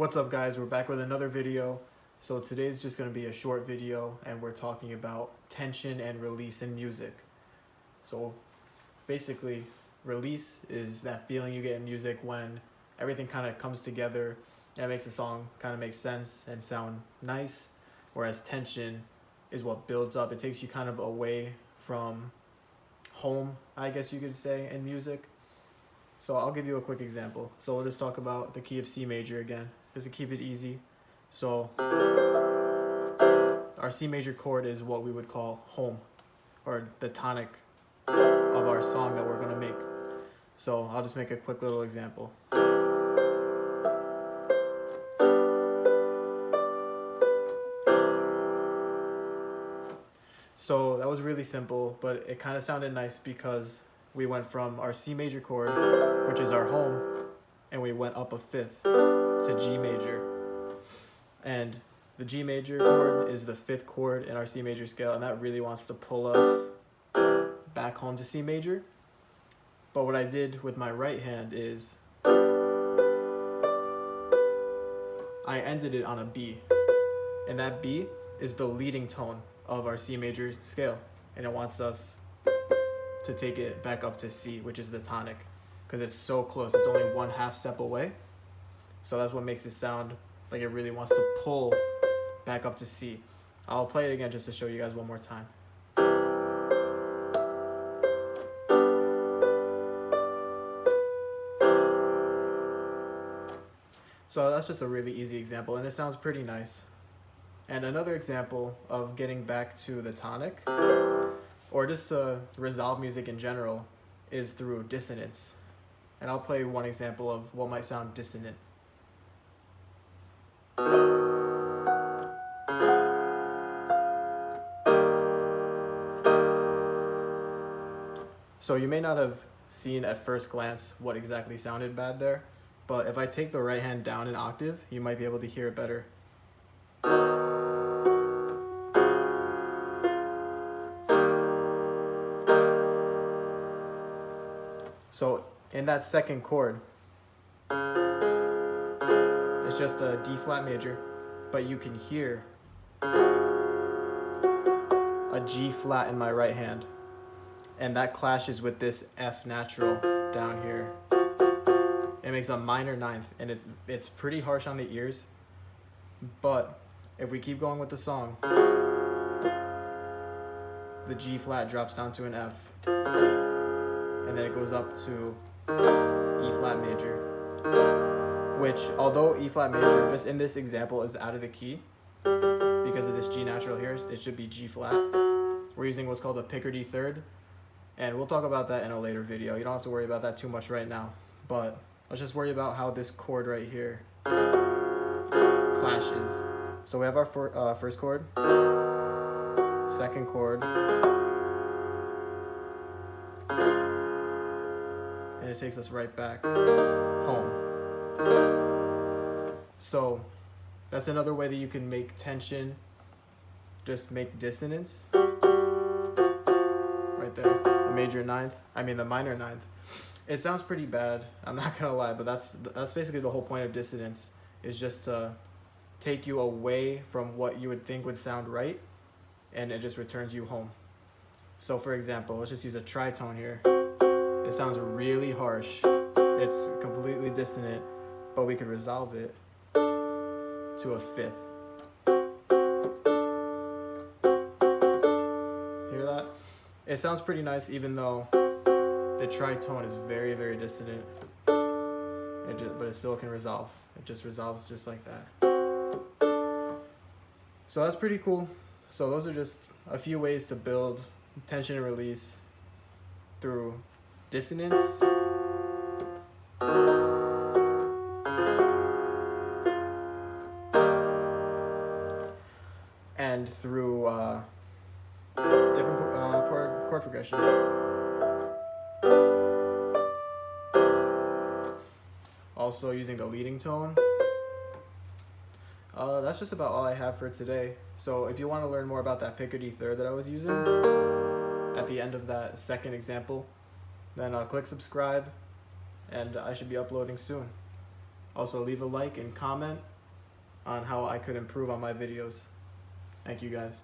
What's up guys, we're back with another video. So today's just going to be a short video and we're talking about tension and release in music. So basically, release is that feeling you get in music when everything kind of comes together and it makes a song kind of make sense and sound nice. Whereas tension is what builds up. It takes you kind of away from home, I guess you could say, in music. So I'll give you a quick example. So we'll just talk about the key of C major again, just to keep it easy. So our C major chord is what we would call home, or the tonic of our song that we're gonna make. So I'll just make a quick little example. So that was really simple, but it kind of sounded nice because we went from our C major chord, which is our home, and we went up a fifth to G major. And the G major chord is the fifth chord in our C major scale, and that really wants to pull us back home to C major. But what I did with my right hand is I ended it on a B, and that B is the leading tone of our C major scale, and it wants us to take it back up to C, which is the tonic, because it's so close. It's only 1/2 step away. So that's what makes it sound like it really wants to pull back up to C. I'll play it again just to show you guys one more time. So that's just a really easy example, and it sounds pretty nice. And another example of getting back to the tonic, or just to resolve music in general, is through dissonance. And I'll play one example of what might sound dissonant. So you may not have seen at first glance what exactly sounded bad there, but if I take the right hand down an octave, you might be able to hear it better. So in that second chord, it's just a D flat major, but you can hear a G flat in my right hand. And that clashes with this F natural down here. It makes a minor ninth, and it's pretty harsh on the ears. But if we keep going with the song, the G flat drops down to an F, and then it goes up to E flat major, which, although E flat major just in this example is out of the key because of this G natural here, it should be G flat. We're using what's called a Picardy third, and we'll talk about that in a later video. You don't have to worry about that too much right now, but let's just worry about how this chord right here clashes. So we have our first chord, second chord, and it takes us right back home. So that's another way that you can make tension, just make dissonance right there. The minor ninth. It sounds pretty bad, I'm not gonna lie, but that's basically the whole point of dissonance, is just to take you away from what you would think would sound right, and it just returns you home. So for example, let's just use a tritone here. It sounds really harsh. It's completely dissonant, but we could resolve it to a fifth. Hear that? It sounds pretty nice, even though the tritone is very, very dissonant. But it still can resolve. It just resolves just like that. So that's pretty cool. So those are just a few ways to build tension and release through dissonance, and through different chord progressions. Also using the leading tone. That's just about all I have for today. So if you want to learn more about that Picardy third that I was using at the end of that second example, then click subscribe, and I should be uploading soon. Also, leave a like and comment, on how I could improve on my videos. Thank you guys.